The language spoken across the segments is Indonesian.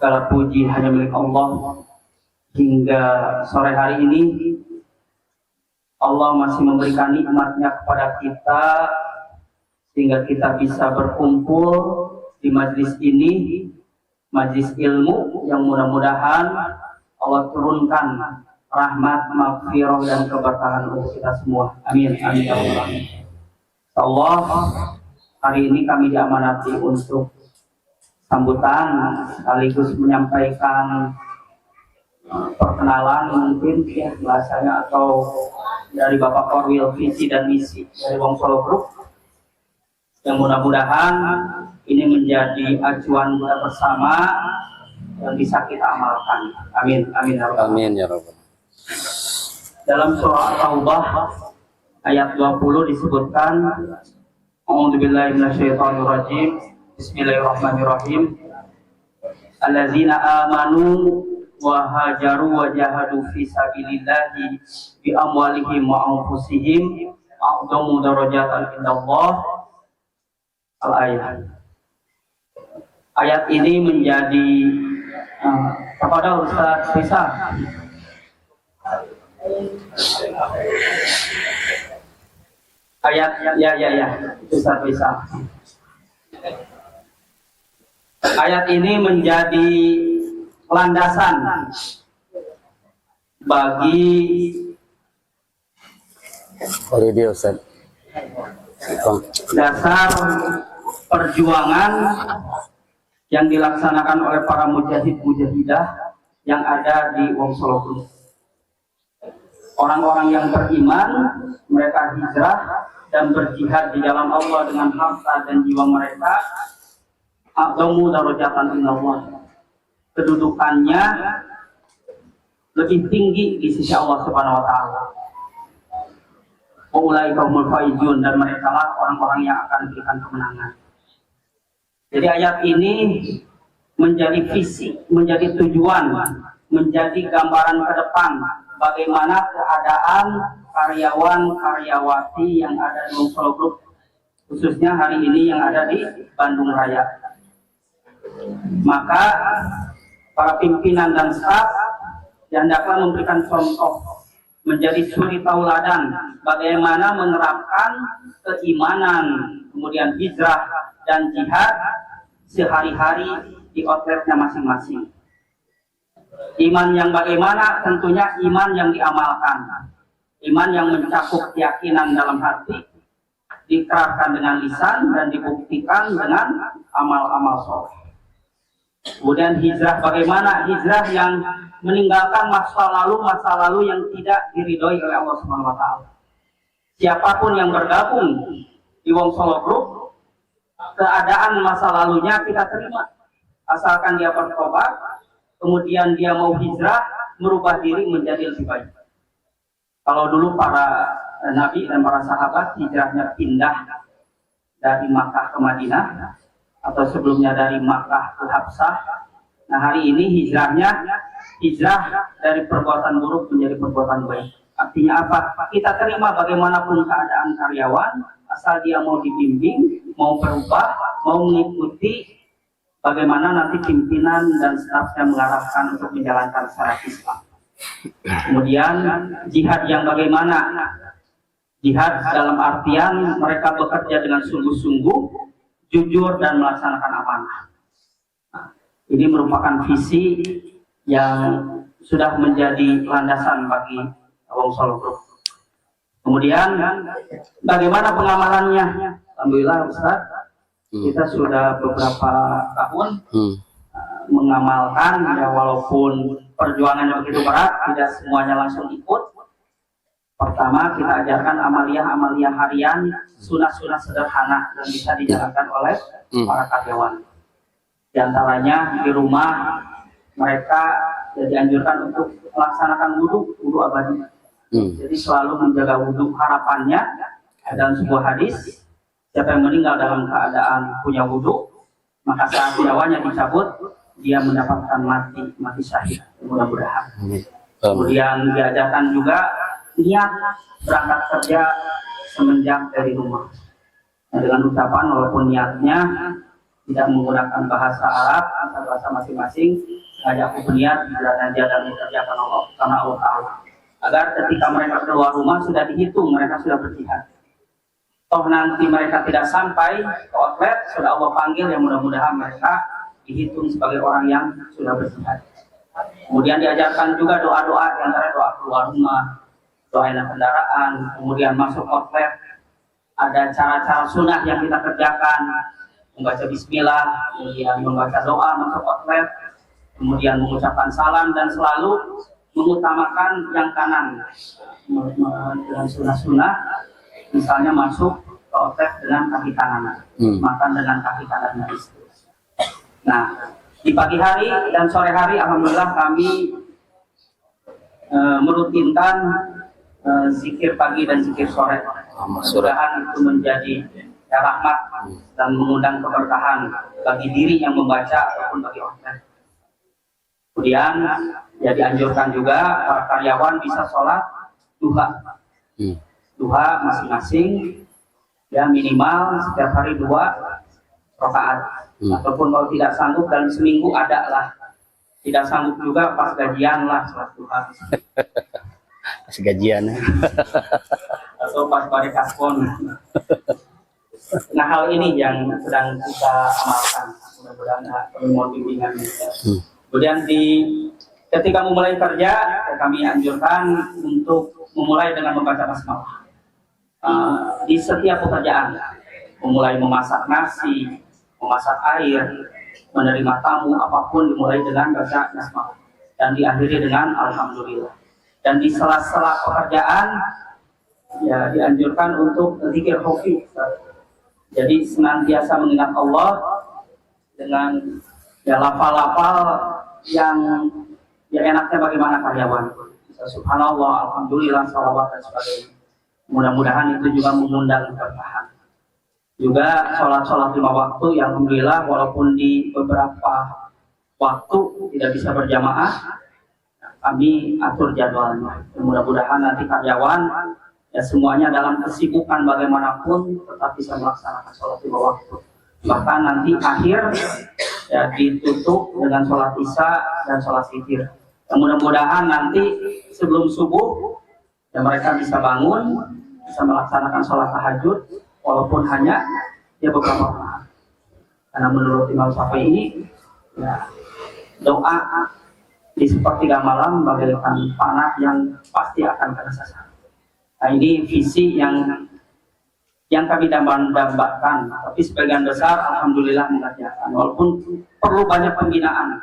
Segala puji hanya milik Allah. Hingga sore hari ini Allah masih memberikan nikmatnya kepada kita sehingga kita bisa berkumpul di majlis ini, majlis ilmu yang mudah-mudahan Allah turunkan rahmat, maghfirah dan keberkahan untuk kita semua. Amin. Amin. Allah, hari ini kami diamanati untuk sambutan sekaligus menyampaikan perkenalan mungkin ya bahasanya atau dari Bapak Korwil visi dan misi dari Wong Solo Group yang mudah-mudahan ini menjadi acuan kita bersama yang bisa kita amalkan. Amin. Amin. Amin ya Rabbal. Dalam surah Taubah ayat 20 disebutkan A'udzubillahi minasyaitonirrajim. Bismillahirrahmanirrahim. Allazina amanu wa hajaru wa jahadu fi sabilillahi bi amwalihim wa anfusihim a'dhamu darajatan indallah. Al-ayat. Ayat ini menjadi kepada Ustaz Risa. Ayat ya Ustaz Risa. Ayat ini menjadi landasan bagi dasar perjuangan yang dilaksanakan oleh para mujahid-mujahidah yang ada di Wong Solo Group. Orang-orang yang beriman, mereka hijrah dan berjihad di dalam Allah dengan harta dan jiwa mereka. A'dhamu darajatan indallah. Kedudukannya lebih tinggi di sisi Allah Subhanahu wa taala. Ulai kaumul faizun, dan mereka lah orang-orang yang akan diberikan kemenangan. Jadi ayat ini menjadi visi, menjadi tujuan, menjadi gambaran ke depan bagaimana keadaan karyawan-karyawati yang ada di Wong Solo Group, khususnya hari ini yang ada di Bandung Raya. Maka para pimpinan dan staf hendaklah memberikan contoh, menjadi suri tauladan bagaimana menerapkan keimanan, kemudian hijrah dan jihad sehari-hari di outletnya masing-masing. Iman yang bagaimana? Tentunya iman yang diamalkan, iman yang mencakup keyakinan dalam hati, dikeraskan dengan lisan dan dibuktikan dengan amal-amal soleh. Kemudian hijrah bagaimana? Hijrah yang meninggalkan masa lalu yang tidak diridhoi oleh Allah Subhanahu wa taala. Siapapun yang bergabung di Wong Solo Group, keadaan masa lalunya kita terima. Asalkan dia bertobat, kemudian dia mau hijrah, merubah diri menjadi lebih baik. Kalau dulu para nabi dan para sahabat hijrahnya pindah dari Makkah ke Madinah, atau sebelumnya dari Makkah ke Habsah. Nah, hari ini hijrah dari perbuatan buruk menjadi perbuatan baik. Artinya apa? Kita terima bagaimanapun keadaan karyawan, asal dia mau dibimbing, mau berubah, mau mengikuti bagaimana nanti pimpinan dan stafnya mengarahkan untuk menjalankan syariat Islam. Kemudian jihad yang bagaimana? Jihad dalam artian mereka bekerja dengan sungguh-sungguh, jujur dan melaksanakan amanah. Nah, ini merupakan visi yang sudah menjadi landasan bagi Wong Solo Group. Kemudian bagaimana pengamalannya? Alhamdulillah Ustaz, kita sudah beberapa tahun mengamalkan, ya walaupun perjuangannya begitu berat, tidak semuanya langsung ikut. Pertama, kita ajarkan amalia-amalia harian, sunah-sunah sederhana yang bisa dijalankan oleh para karyawan. Di antaranya di rumah mereka dianjurkan untuk melaksanakan wudhu abadi. Jadi selalu menjaga wudhu. Harapannya dalam sebuah hadis, siapa yang meninggal dalam keadaan punya wudhu, maka saat nyawanya dicabut, dia mendapatkan mati syahid. Mudah-mudahan. Kemudian diajarkan juga niat berangkat kerja semenjak dari rumah. Nah, dengan ucapan walaupun niatnya tidak menggunakan bahasa Arab atau bahasa masing-masing. Sengaja aku berniat bila nanti ada bekerja karena Allah Ta'ala, agar ketika mereka keluar rumah sudah dihitung mereka sudah berjihad. Toh nanti mereka tidak sampai ke outlet, sudah Allah panggil, yang mudah-mudahan mereka dihitung sebagai orang yang sudah berjihad. Kemudian diajarkan juga doa-doa, di antara doa keluar rumah, doa enak kendaraan, kemudian masuk outlet. Ada cara-cara sunnah yang kita kerjakan, membaca bismillah, kemudian membaca doa masuk outlet, kemudian mengucapkan salam, dan selalu mengutamakan yang kanan dengan sunnah-sunnah. Misalnya masuk ke outlet dengan kaki kanan, makan dengan kaki kanan. Nah, di pagi hari dan sore hari alhamdulillah kami merutinkan zikir pagi dan zikir sore. Mudah-mudahan itu menjadi rahmat dan mengundang keberkahan bagi diri yang membaca ataupun bagi orang. Kemudian ya dianjurkan juga para karyawan bisa sholat duha. Duha masing-masing ya minimal setiap hari 2 rakaat. Ataupun kalau tidak sanggup dalam seminggu ada lah. Tidak sanggup juga pas gajian lah sholat duha. Pas gajian. Atau pas balik kaspon. Nah, hal ini yang sedang kita amalkan. Mudah-mudahan mohon bimbingan. Kemudian ketika memulai kerja, kami anjurkan untuk memulai dengan membaca basmalah. Di setiap pekerjaan, memulai memasak nasi, memasak air, menerima tamu, apapun dimulai dengan baca basmalah dan diakhiri dengan alhamdulillah. Dan di sela-sela pekerjaan, ya dianjurkan untuk zikir khufi. Jadi senantiasa mengingat Allah dengan ya lafal-lafal yang ya enaknya bagaimana karyawan. Subhanallah, alhamdulillah, salawat dan sebagainya. Mudah-mudahan itu juga mengundang keberkahan. Juga sholat-sholat 5 waktu yang alhamdulillah walaupun di beberapa waktu tidak bisa berjamaah, kami atur jadwalnya. Mudah-mudahan nanti karyawan ya semuanya dalam kesibukan bagaimanapun tetap bisa melaksanakan sholat 5 waktu. Bahkan nanti akhir ya ditutup dengan sholat isya dan sholat witir. Mudah-mudahan nanti sebelum subuh ya mereka bisa bangun, bisa melaksanakan sholat tahajud walaupun hanya ya beberapa rakaat. Karena menurut Imam Syafi'i ya doa di sepertiga malam bagaikan panah yang pasti akan kena sasaran. Nah, ini visi yang kami dambakan, tapi sebagian besar alhamdulillah mengerjakan. Walaupun perlu banyak pembinaan,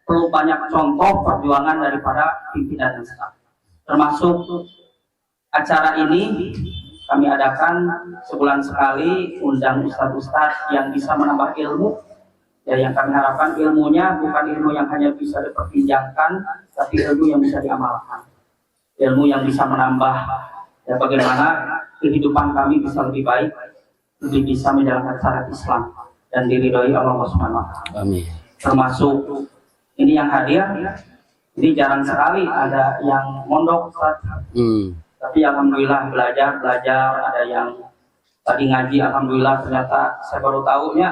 perlu banyak contoh perjuangan daripada pimpinan dan staf. Termasuk acara ini kami adakan sebulan sekali, undang ustadz-ustadz yang bisa menambah ilmu. Ya, yang kami harapkan ilmunya bukan ilmu yang hanya bisa diperbincangkan, tapi ilmu yang bisa diamalkan. Ilmu yang bisa menambah ya bagaimana kehidupan kami bisa lebih baik, lebih bisa menjalankan syariat Islam dan diridhoi Allah Subhanahu wa taala. Amin. Termasuk ini yang hadir, ini jarang sekali ada yang mondok, tapi alhamdulillah belajar, ada yang tadi ngaji, alhamdulillah ternyata saya baru tahunya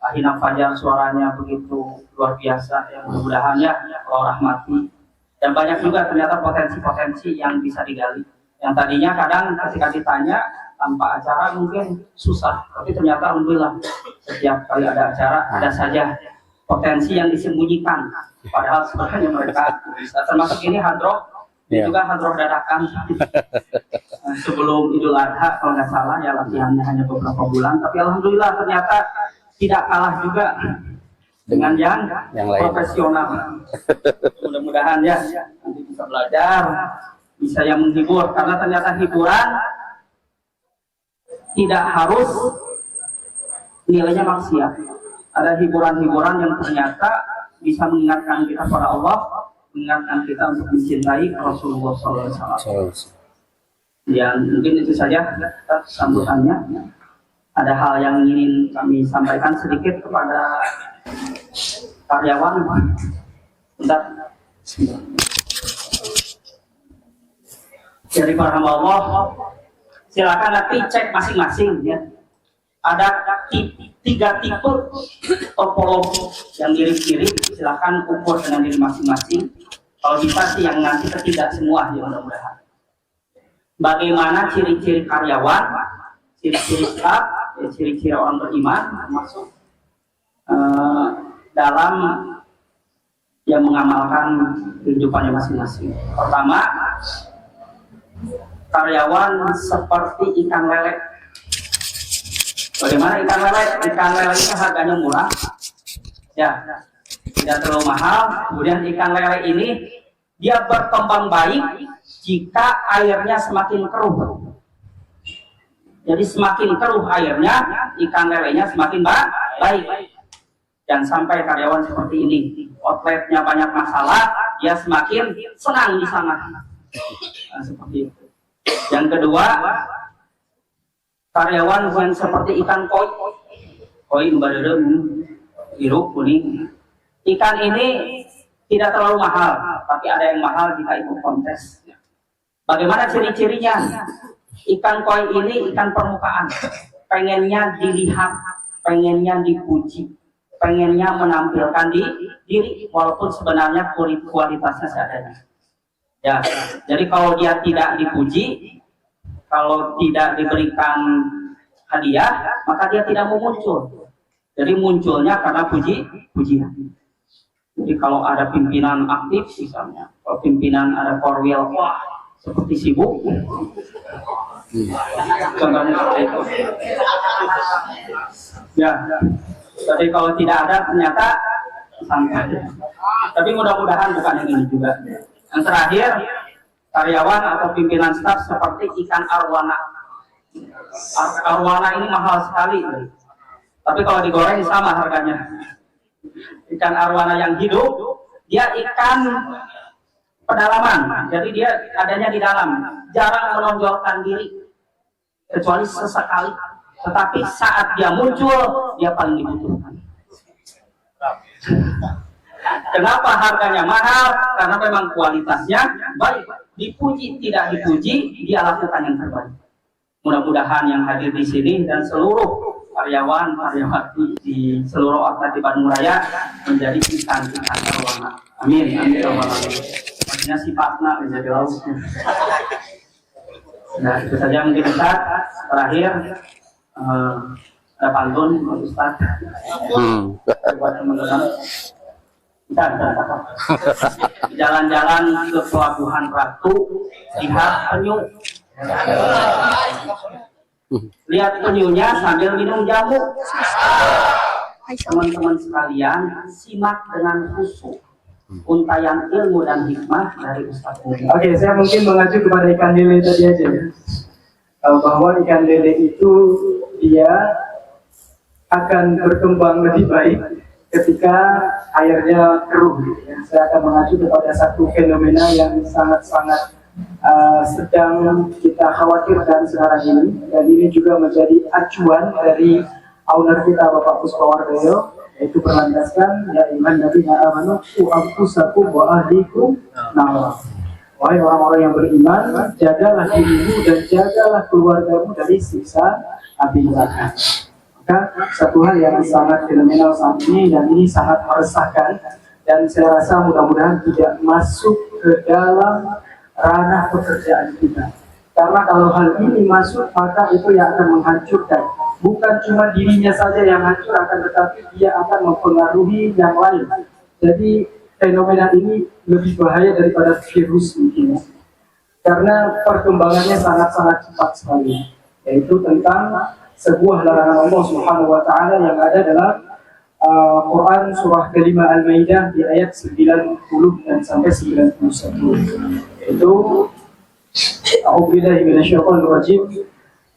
Ahina Fajar suaranya begitu luar biasa, yang mudah-mudahan ya Allah rahmati. Dan banyak juga ternyata potensi-potensi yang bisa digali. Yang tadinya kadang ketika ditanya tanpa acara mungkin susah, tapi ternyata alhamdulillah setiap kali ada acara ada saja potensi yang disembunyikan. Padahal sebenarnya mereka bisa, termasuk ini hadroh, juga hadroh dadakan. Sebelum Idul Adha kalau nggak salah ya latihannya hanya beberapa bulan, tapi alhamdulillah ternyata tidak kalah juga dengan yang profesional. Mudah-mudahan ya nanti bisa belajar, bisa yang menghibur, karena ternyata hiburan tidak harus nilainya maksiat. Ada hiburan-hiburan yang ternyata bisa mengingatkan kita pada Allah, mengingatkan kita untuk mencintai Rasulullah SAW. Ya mungkin itu saja sambutannya. Ada hal yang ingin kami sampaikan sedikit kepada karyawan. Bentar. Dari para hamba Allah, silakan nanti cek masing-masing ya. ada tiga tipe topologi yang mirip-mirip, silahkan ukur dengan diri masing-masing. Kalau bisa sih yang nanti ketiga semua ya mudah-mudahan. Bagaimana ciri-ciri karyawan, ciri-ciri staff, ciri-ciri orang beriman termasuk dalam yang mengamalkan kehidupannya masing-masing. Pertama, karyawan seperti ikan lele. Bagaimana ikan lele? Ikan lele itu harganya murah, ya, tidak terlalu mahal. Kemudian ikan lele ini dia berkembang baik jika airnya semakin keruh. Jadi semakin keruh airnya, ikan lelenya semakin baik. Jangan sampai karyawan seperti ini, outletnya banyak masalah, dia semakin senang di sana. Nah, seperti itu. Yang kedua, karyawan yang seperti ikan koi biru kuning. Ikan ini tidak terlalu mahal, tapi ada yang mahal jika ikut kontes. Bagaimana ciri-cirinya? Ikan koi ini ikan permukaan, pengennya dilihat, pengennya dipuji, pengennya menampilkan diri, walaupun sebenarnya kualitasnya seadanya. Ya, jadi kalau dia tidak dipuji, kalau tidak diberikan hadiah, maka dia tidak mau muncul. Jadi munculnya karena pujian. Jadi kalau ada pimpinan aktif, misalnya, kalau pimpinan ada korwil, wah, seperti sibuk. Contohnya seperti itu. Ya, jadi kalau tidak ada ternyata santai. Tapi mudah-mudahan bukan yang ini juga. Yang terakhir, karyawan atau pimpinan staf seperti ikan arwana. Arwana ini mahal sekali, tapi kalau digoreng sama harganya. Ikan arwana yang hidup, dia ikan pedalaman, jadi dia adanya di dalam, jarang menonjolkan diri, kecuali sesekali. Tetapi saat dia muncul, dia paling dibutuhkan. Kenapa harganya mahal? Karena memang kualitasnya baik. Dipuji tidak dipuji, dia lakukan yang terbaik. Mudah-mudahan yang hadir di sini dan seluruh karyawan-karyawati di seluruh outlet di Bandung Raya menjadi ikan-ikan arwana. Amin. Amin. Maksudnya sifatnya menjadi lautnya. Nah, itu saja mungkin Ustaz. Terakhir, ada pantun Ustaz. Buat teman-teman. Jalan-jalan ke pelabuhan Ratu, lihat penyu. Lihat penyunya sambil minum jamu. Teman-teman sekalian, simak dengan khusyuk untayan ilmu dan hikmah dari Ustaz. Oke, saya mungkin mengacu kepada ikan lele tadi aja ya. Bahwa ikan lele itu dia akan berkembang lebih baik ketika airnya keruh. Ya. Saya akan mengacu kepada satu fenomena yang sangat-sangat sedang kita khawatirkan sekarang ini, dan ini juga menjadi acuan dari owner kita Bapak Puspawardoyo, yaitu berlandaskan ya iman nabiyina amanu anfusakum wa ahlikum nar. Wahai orang-orang yang beriman, jagalah dirimu dan jagalah keluargamu dari siksa api neraka. Maka satu hal yang sangat fenomenal saat ini, dan ini sangat meresahkan, dan saya rasa mudah-mudahan tidak masuk ke dalam ranah pekerjaan kita. Karena kalau hal ini masuk, maka itu yang akan menghancurkan. Bukan cuma dirinya saja yang hancur, akan tetapi dia akan mempengaruhi yang lain. Jadi fenomena ini lebih bahaya daripada virus mungkin. Karena perkembangannya sangat-sangat cepat sekali. Yaitu tentang sebuah larangan Allah Subhanahu wa Ta'ala yang ada dalam Quran surah kelima Al-Maidah di ayat 90 dan sampai 91. Yaitu A'udzubillahi minasyaitonir rajim.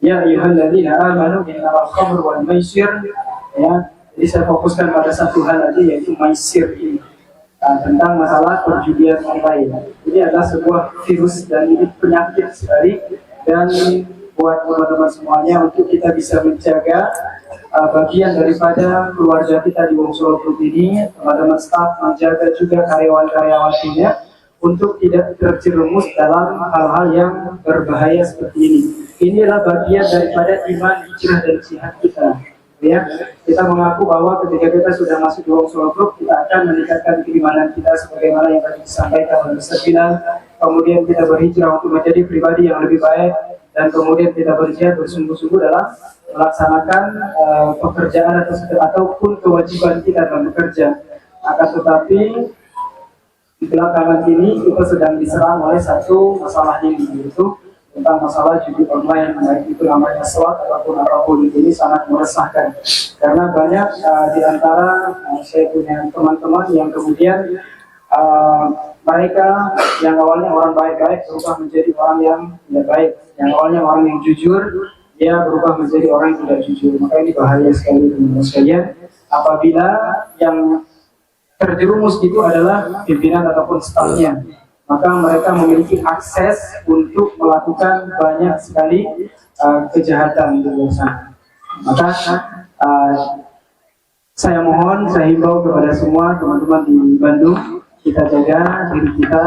Ya ayyuhalladzina amanu innamal khamru wal maisir. Ya, jadi saya fokuskan pada satu hal aja, yaitu maisir ini. Tentang masalah perjudian online. Ini adalah sebuah virus dan ini penyakit sekali, dan buat teman-teman semuanya untuk kita bisa menjaga bagian daripada keluarga kita di Wong Solo Group ini, teman-teman staf menjaga juga karyawan-karyawatinya untuk tidak terjerumus dalam hal-hal yang berbahaya seperti ini. inilah bagian daripada iman, hijrah dan jihad kita. Ya, kita mengaku bahwa ketika kita sudah masuk di Wong Solo Group, kita akan meningkatkan keimanan kita sebagaimana yang tadi disampaikan oleh Ustaz Bilal. Kemudian kita berhijrah untuk menjadi pribadi yang lebih baik, dan kemudian kita berjihad bersungguh-sungguh dalam melaksanakan pekerjaan ataupun kewajiban kita dalam bekerja. Akan tetapi di belakangan ini kita sedang diserang oleh satu masalah ini, yaitu tentang masalah judi online, baik itu namanya slot ataupun apapun. Ini sangat meresahkan karena banyak di antara saya punya teman-teman yang kemudian mereka yang awalnya orang baik-baik berubah menjadi orang yang tidak baik, yang awalnya orang yang jujur dia berubah menjadi orang yang tidak jujur. Maka ini bahaya sekali teman-teman sekalian apabila yang terjerumus itu adalah pimpinan ataupun stafnya, maka mereka memiliki akses untuk melakukan banyak sekali kejahatan di luar sana. Maka saya mohon, saya himbau kepada semua teman-teman di Bandung, kita jaga diri kita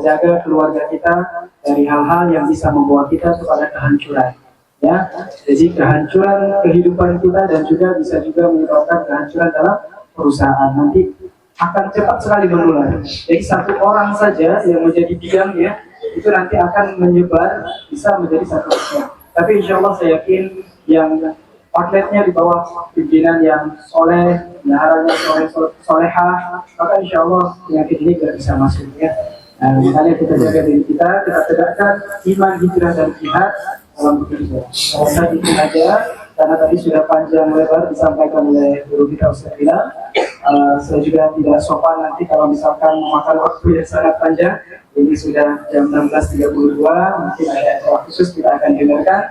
jaga keluarga kita dari hal-hal yang bisa membawa kita kepada kehancuran. Ya, jadi kehancuran kehidupan kita dan juga bisa juga menyebabkan kehancuran dalam perusahaan. Nanti akan cepat sekali menular. Jadi satu orang saja yang menjadi diam ya, itu nanti akan menyebar bisa menjadi satu orang. Tapi insya Allah saya yakin yang atletnya di bawah pimpinan yang soleh, bendaharanya solehah, maka insya Allah penyakit ini tidak bisa masuk ya. Nah, makanya kita jaga diri kita tegakkan iman, hijrah dan jihad dalam bekerja. Saya itu saja karena tadi sudah panjang lebar disampaikan oleh guru kita Ustaz Bilal. Saya juga tidak sopan nanti kalau misalkan memakan waktu yang sangat panjang. Ini sudah jam 16.32, mungkin ada acara khusus kita akan dengarkan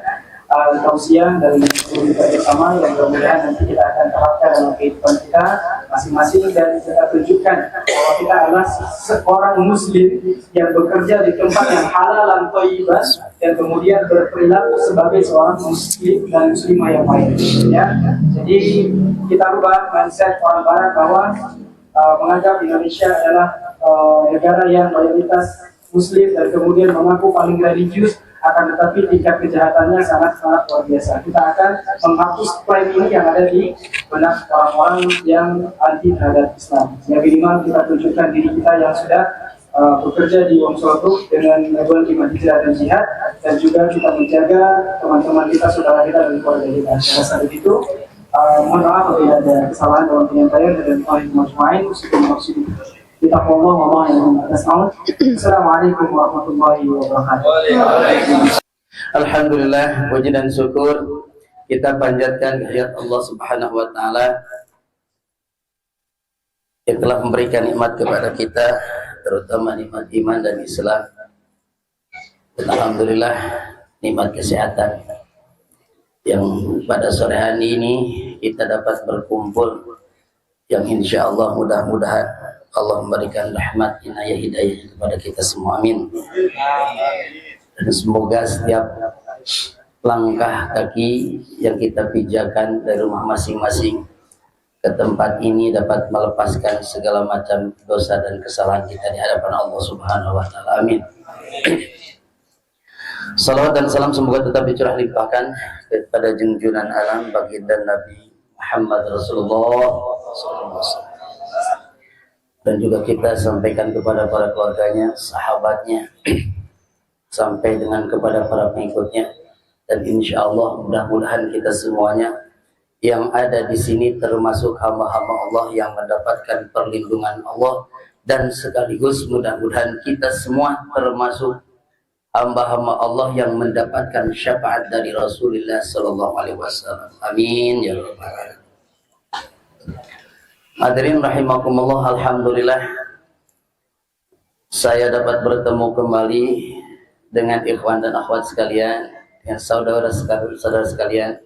tausiah dari guru kita bersama yang mudah-mudahan nanti kita akan terapkan dalam kehidupan kita masing-masing dan kita tunjukkan bahwa kita adalah seorang muslim yang bekerja di tempat yang halal dan thayyibah dan kemudian berperilaku sebagai seorang muslim dan muslimah yang baik ya. Jadi kita rubah mindset orang barat bahwa menganggap Indonesia adalah negara yang mayoritas muslim dan kemudian mengaku paling religius, akan tetapi tingkat kejahatannya sangat-sangat luar biasa. Kita akan menghapus klaim ini yang ada di benak orang-orang yang anti terhadap Islam. Yang minimal kita tunjukkan diri kita yang sudah bekerja di Wong Solo Group dengan ribuan iman, hijrah dan jihad, dan juga kita menjaga teman-teman kita, saudara kita dan keluarga kita. Pada saat itu, mohon maaf apabila ada kesalahan dalam penyampaian dan main kita Allah Allah yang atas. Assalamualaikum warahmatullahi wabarakatuh. Alhamdulillah, puji dan syukur kita panjatkan kehadirat Allah Subhanahu wa taala yang telah memberikan nikmat kepada kita, terutama nikmat iman dan Islam. Dan alhamdulillah nikmat kesehatan yang pada sore hari ini kita dapat berkumpul, yang insya Allah mudah-mudahan Allah memberikan rahmat, inayah, hidayah kepada kita semua, amin. Dan semoga setiap langkah kaki yang kita pijakan dari rumah masing-masing ke tempat ini dapat melepaskan segala macam dosa dan kesalahan kita di hadapan Allah Subhanahu wa taala, amin. Salawat dan salam semoga tetap dicurah limpahkan kepada junjungan alam baginda Nabi Muhammad Rasulullah SAW. Dan juga kita sampaikan kepada para keluarganya, sahabatnya, sampai dengan kepada para pengikutnya. Dan insya Allah mudah-mudahan kita semuanya yang ada di sini termasuk hamba-hamba Allah yang mendapatkan perlindungan Allah, dan sekaligus mudah-mudahan kita semua termasuk hamba-hamba Allah yang mendapatkan syafaat dari Rasulullah SAW. Amin ya rabbal alamin. Hadirin rahimakumullah, alhamdulillah saya dapat bertemu kembali dengan ikhwan dan akhwat sekalian, dengan saudara-saudara sekalian.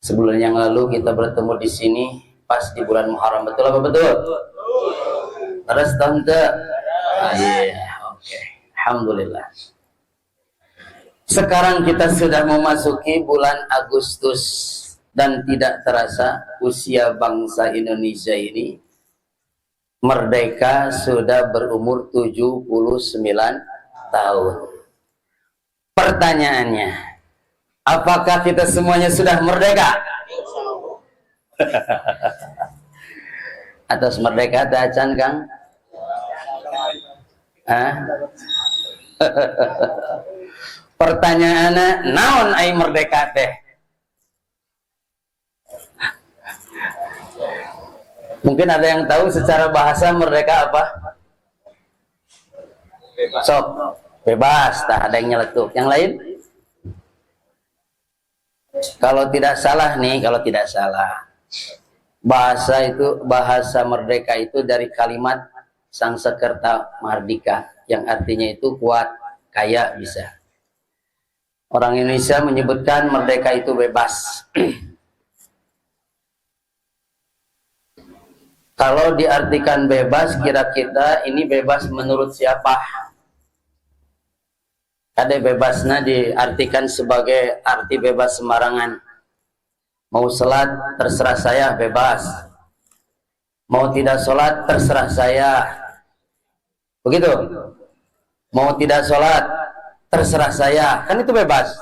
Sebulan yang lalu kita bertemu di sini pas di bulan Muharram, betul apa betul? Terus tante? Oke. Alhamdulillah. Sekarang kita sudah memasuki bulan Agustus. Dan tidak terasa usia bangsa Indonesia ini merdeka sudah berumur 79 tahun. Pertanyaannya, apakah kita semuanya sudah merdeka? Atas merdeka tacan Kang? Hah? Pertanyaannya, naon ai merdeka teh? Mungkin ada yang tahu secara bahasa merdeka apa? Sok, bebas. Tak ada yang nyeletuk. Yang lain? Kalau tidak salah nih, kalau tidak salah, bahasa merdeka itu dari kalimat Sangsekerta Mardika, yang artinya itu kuat, kaya, bisa. Orang Indonesia menyebutkan merdeka itu bebas. Kalau diartikan bebas, kira-kira ini bebas menurut siapa? Ada bebasnya diartikan sebagai arti bebas sembarangan. Mau sholat, terserah saya, bebas. Mau tidak sholat, terserah saya. Begitu? Mau tidak sholat, terserah saya. Kan itu bebas.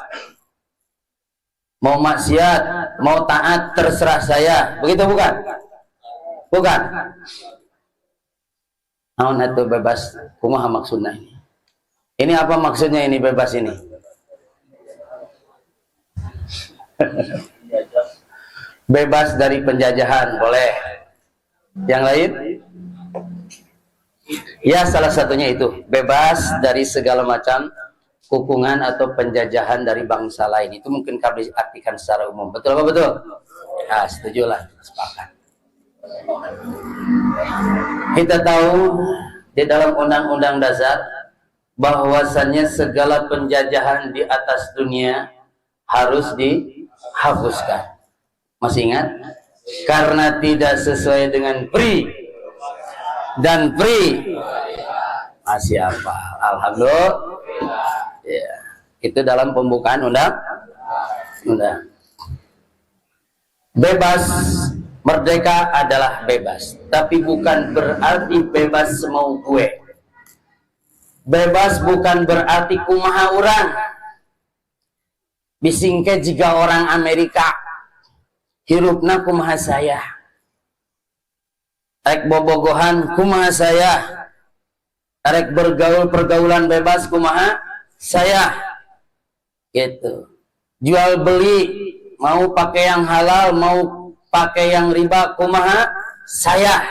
Mau maksiat, mau taat, terserah saya. Begitu bukan? Bukan. Naon itu bebas? Kumaha maksudnya ini? Ini apa maksudnya ini bebas ini? Bebas dari penjajahan, boleh. Yang lain? Ya, salah satunya itu. Bebas dari segala macam hukuman atau penjajahan dari bangsa lain. Itu mungkin kami artikan secara umum. Betul apa betul? Nah, setujulah. Sepakat. Kita tahu di dalam Undang-Undang Dasar bahwasannya segala penjajahan di atas dunia harus dihapuskan. Masih ingat? Karena tidak sesuai dengan PRI dan PRI. Masih apa? Alhamdulillah. Ya, itu dalam pembukaan undang. Bebas. Merdeka adalah bebas, tapi bukan berarti bebas semau gue. Bebas bukan berarti kumaha orang. Bisingke jika orang Amerika hirupna kumaha saya. Rek bobogohan kumaha saya. Rek bergaul pergaulan bebas kumaha saya. Gitu. Jual beli mau pakai yang halal, mau pakai yang riba, kumaha saya.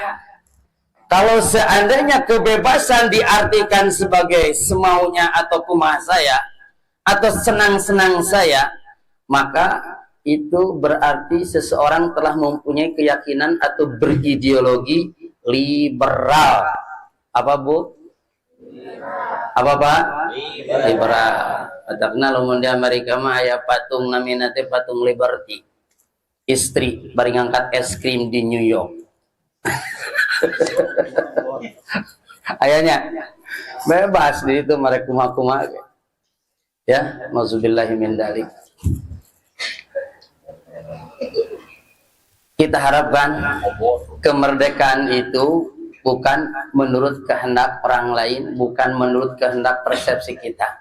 Kalau seandainya kebebasan diartikan sebagai semaunya atau kumaha saya, atau senang-senang saya, maka itu berarti seseorang telah mempunyai keyakinan atau berideologi liberal. Apa Bu? Apa Pak? Liberal. Atakna lamun di Amerika mah aya patung namina teh patung Liberty. Istri bari ngangkat es krim di New York. Ayahnya bebas di itu mereka kumaha-kumaha. Ya, nauzubillahi min dzalik. Kita harapkan kemerdekaan itu bukan menurut kehendak orang lain, bukan menurut kehendak persepsi kita.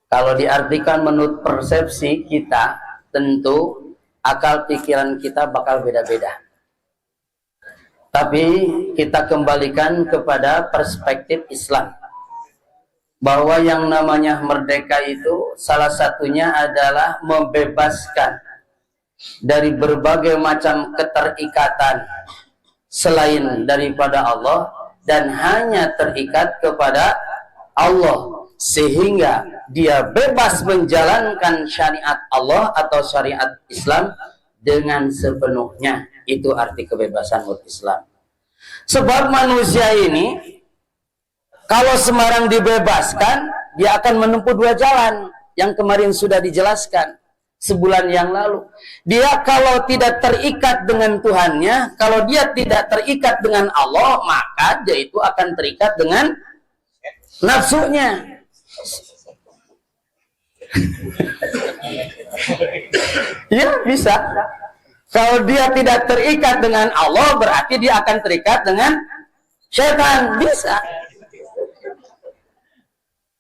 Kalau diartikan menurut persepsi kita, tentu akal pikiran kita bakal beda-beda. Tapi kita kembalikan kepada perspektif Islam, bahwa yang namanya merdeka itu salah satunya adalah membebaskan dari berbagai macam keterikatan selain daripada Allah dan hanya terikat kepada Allah, sehingga dia bebas menjalankan syariat Allah atau syariat Islam dengan sepenuhnya. Itu arti kebebasan menurut Islam. Sebab manusia ini kalau sembarang dibebaskan, dia akan menempuh dua jalan yang kemarin sudah dijelaskan sebulan yang lalu. Dia kalau tidak terikat dengan Tuhannya, kalau dia tidak terikat dengan Allah, maka dia itu akan terikat dengan nafsunya. Ya, bisa. Kalau dia tidak terikat dengan Allah, berarti dia akan terikat dengan setan. Bisa.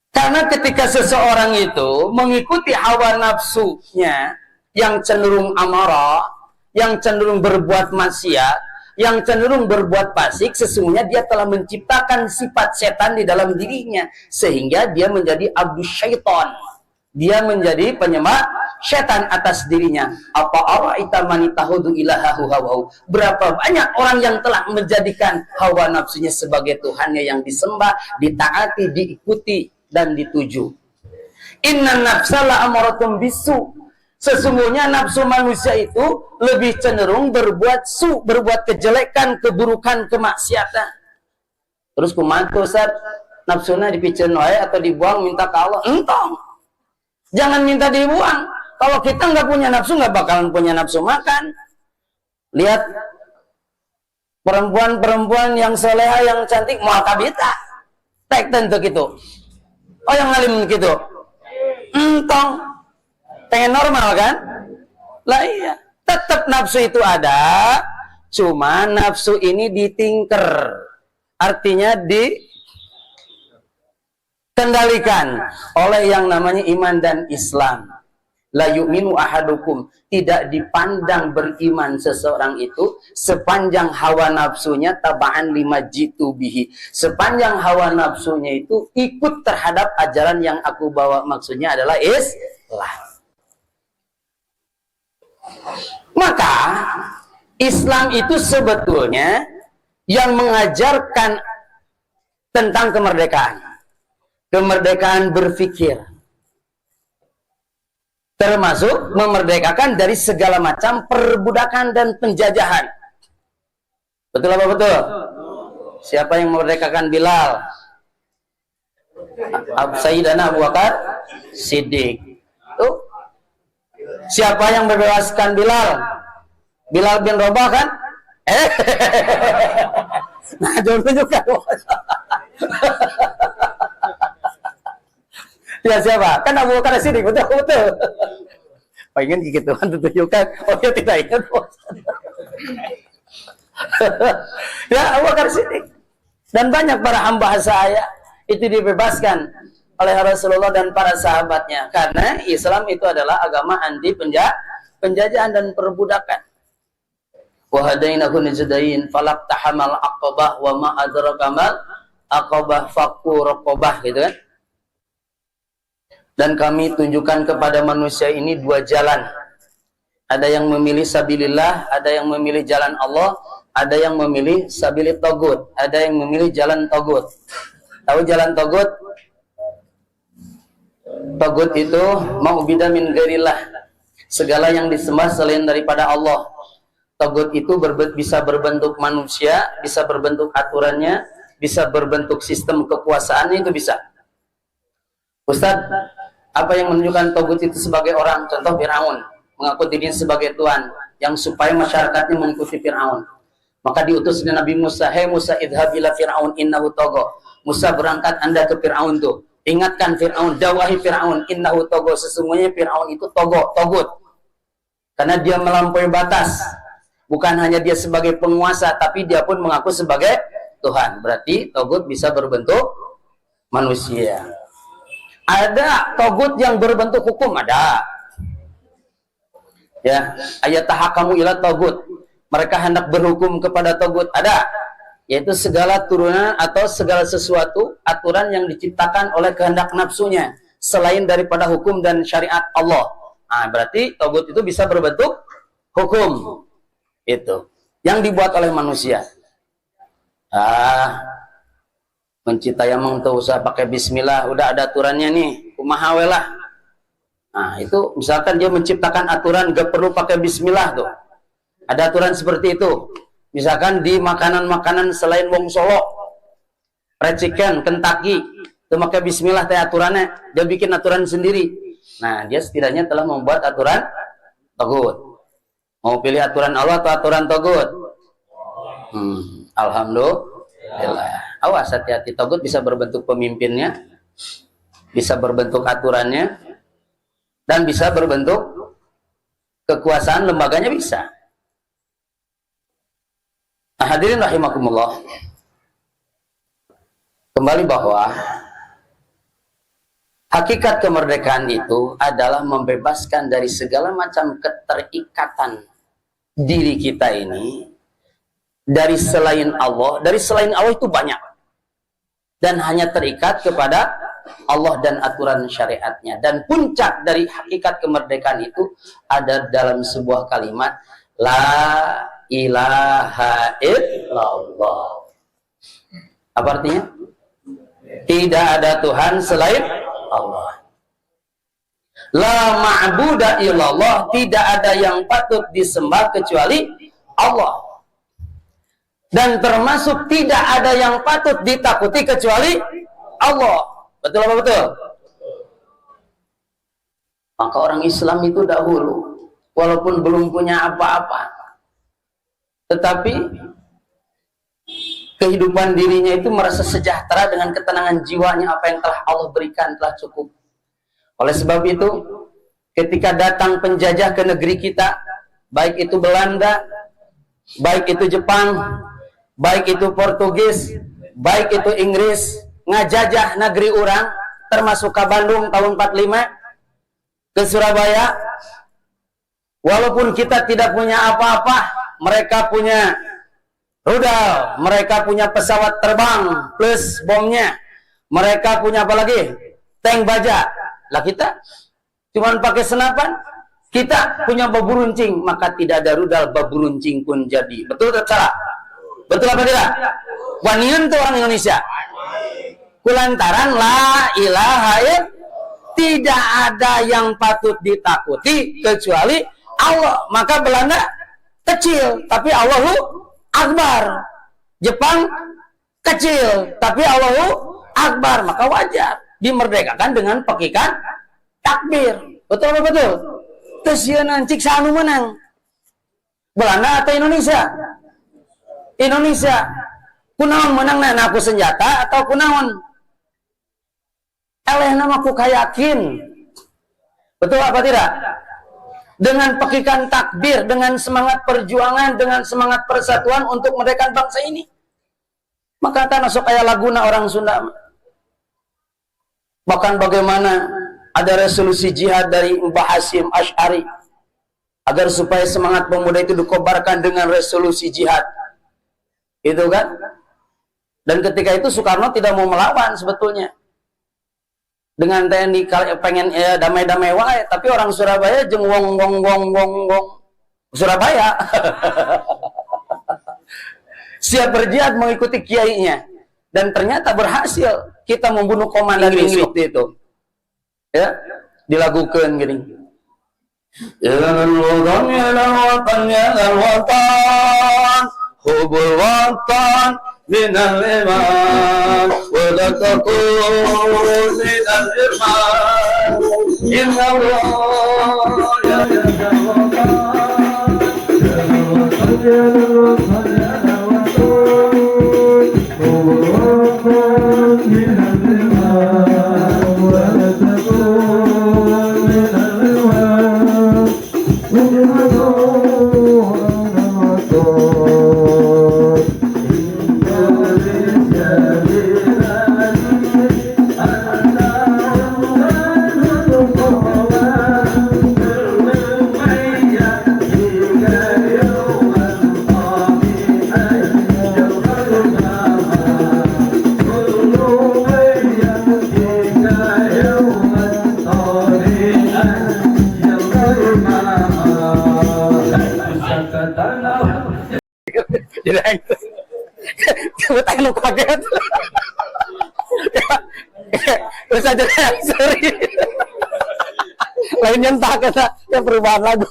Karena ketika seseorang itu mengikuti hawa nafsunya yang cenderung amarah, yang cenderung berbuat maksiat, yang cenderung berbuat fasik, sesungguhnya dia telah menciptakan sifat setan di dalam dirinya, sehingga dia menjadi abdus syaitan. Dia menjadi penyembah setan atas dirinya. Apa araita man tahudu ilahahu hawahu. Berapa banyak orang yang telah menjadikan hawa nafsunya sebagai Tuhannya yang disembah, ditaati, diikuti dan dituju. Inna nafsala amaratum bisu. Sesungguhnya nafsu manusia itu lebih cenderung berbuat berbuat kejelekan, keburukan, kemaksiatan. Terus kumantu Ustaz, nafsunya dipicen wae atau dibuang minta ke Allah? Entong. Jangan minta dibuang. Kalau kita nggak punya nafsu, nggak bakalan punya nafsu makan. Lihat perempuan-perempuan yang soleha, yang cantik, mau kabita. Tek tentu gitu. Oh yang ngalim gitu. Entong. Pengen normal kan? Lah iya. Tetap nafsu itu ada. Cuma nafsu ini ditingker. Artinya dikendalikan oleh yang namanya iman dan Islam. La yu'minu ahadukum. Tidak dipandang beriman seseorang itu sepanjang hawa nafsunya taba'an lima jitu bihi. Sepanjang hawa nafsunya itu ikut terhadap ajaran yang aku bawa. Maksudnya adalah Islam. Maka Islam itu sebetulnya yang mengajarkan tentang kemerdekaan. Kemerdekaan berpikir. Termasuk memerdekakan dari segala macam perbudakan dan penjajahan. Betul apa betul? Siapa yang memerdekakan Bilal? Sayyidina Abu Bakar Siddiq. Tuh. Siapa yang membebaskan Bilal? Bilal bin Rabah kan? Nah, jangan tunjukkan. Ya siapa? Kan Abu Bakar Siddiq, betul. Pengen gitu kan tunjukkan. Oh ya tidak ingat. Ya Abu Bakar Siddiq. Dan banyak para hamba saya itu dibebaskan oleh Rasulullah dan para sahabatnya. Karena Islam itu adalah agama anti penjajahan dan perbudakan. Wa hadainahu najdain falaqtahamal aqabah wa ma adraka mal aqabah fakku raqabah gitu kan. Dan kami tunjukkan kepada manusia ini dua jalan. Ada yang memilih sabilillah, ada yang memilih jalan Allah, ada yang memilih sabilit togut, ada yang memilih jalan togut. Tahu jalan togut? Togut itu ma'ubida min ghairillah. Segala yang disembah selain daripada Allah. Togut itu bisa berbentuk manusia, bisa berbentuk aturannya, bisa berbentuk sistem kekuasaannya, itu bisa. Ustadz, apa yang menunjukkan togut itu sebagai orang? Contoh Fir'aun mengaku dirinya sebagai Tuhan, yang supaya masyarakatnya mengikuti Fir'aun. Maka diutus dengan Nabi Musa, "Hei Musa, idhab ila Fir'aun innahu tagha." Musa, berangkat Anda ke Fir'aun tuh. Ingatkan Fir'aun, dakwahi Fir'aun innahu tagha, sesungguhnya Fir'aun itu togut. Karena dia melampaui batas. Bukan hanya dia sebagai penguasa, tapi dia pun mengaku sebagai Tuhan. Berarti togut bisa berbentuk manusia. Ada togut yang berbentuk hukum, ada. Ya, ayat tahakamu ila togut. Mereka hendak berhukum kepada togut, ada. Yaitu segala turunan atau segala sesuatu aturan yang diciptakan oleh kehendak nafsunya selain daripada hukum dan syariat Allah. Nah, berarti togut itu bisa berbentuk hukum. Itu yang dibuat oleh manusia. Mencitayamang tuh usah pakai bismillah, udah ada aturannya nih, kumaha lah. Nah, itu misalkan dia menciptakan aturan gak perlu pakai bismillah tuh. Ada aturan seperti itu. Misalkan di makanan-makanan selain wong Solo, fried chicken, Kentucky, itu pakai bismillah teh aturannya, dia bikin aturan sendiri. Nah, dia setidaknya telah membuat aturan togut. Mau pilih aturan Allah atau aturan togut? Alhamdulillah. Awas, hati-hati. Togut bisa berbentuk pemimpinnya, bisa berbentuk aturannya, dan bisa berbentuk kekuasaan lembaganya bisa. Nah, hadirin rahimakumullah. Kembali bahwa Hakikat kemerdekaan itu adalah membebaskan dari segala macam keterikatan diri kita ini dari selain Allah. Dari selain Allah itu banyak, dan hanya terikat kepada Allah dan aturan syariatnya. Dan puncak dari hakikat kemerdekaan itu ada dalam sebuah kalimat, la ilaha illallah. Apa artinya? Tidak ada Tuhan selain Allah. La ma'buda illallah, tidak ada yang patut disembah kecuali Allah. Dan termasuk tidak ada yang patut ditakuti kecuali Allah. Betul apa betul? Maka orang Islam itu dahulu, walaupun belum punya apa-apa, tetapi kehidupan dirinya itu merasa sejahtera dengan ketenangan jiwanya. Apa yang telah Allah berikan telah cukup. Oleh sebab itu, ketika datang penjajah ke negeri kita, baik itu Belanda, baik itu Jepang, baik itu Portugis, baik itu Inggris, ngajajah negeri orang, termasuk ke Bandung tahun 45, ke Surabaya. Walaupun kita tidak punya apa-apa, mereka punya rudal, mereka punya pesawat terbang plus bomnya, mereka punya apa lagi? Tank baja. Lah kita cuman pakai senapan, kita punya babu runcing, maka tidak ada rudal, babu runcing pun jadi. Betul atau salah? Betul apa tidak? Wanian tuh orang Indonesia. Kulantaran la ilaha illallah, tidak ada yang patut ditakuti kecuali Allah. Maka Belanda kecil, tapi Allahu Akbar. Jepang kecil, tapi Allahu Akbar. Maka wajar dimerdekakan dengan pekikan takbir. Betul apa betul? Terus ya nancik sanu menang, Belanda atau Indonesia? Indonesia. Kunaon menang na aku senjata atau kunaon? Eleh nama ku kayakin. Betul apa tidak? Dengan pekikan takbir, dengan semangat perjuangan, dengan semangat persatuan untuk merdekakan bangsa ini. Maka tanah sok kayak laguna orang Sunda. Bahkan bagaimana ada resolusi jihad dari Mbah Hasyim Asy'ari agar supaya semangat pemuda itu dikobarkan dengan resolusi jihad. Itu kan? Dan ketika itu Soekarno tidak mau melawan sebetulnya. Dengan TNI pengen damai-damai wae, tapi orang Surabaya jeung wong Surabaya siap berjihad mengikuti kiainya, dan ternyata berhasil. Kita membunuh komandan Inggris waktu itu. Ya, dilakukan gini. Ya watan, ya watan, ya watan, hubul watan minal iman, wa la takun minal iman. Inna Allah ya watan, ya watan, ya watan, ya watan, hubul watan minal iman, wa la takun minal iman. Jadi kita lu kaget. Terus aja sorry. Lain nyentak kata ya perubahan lagu.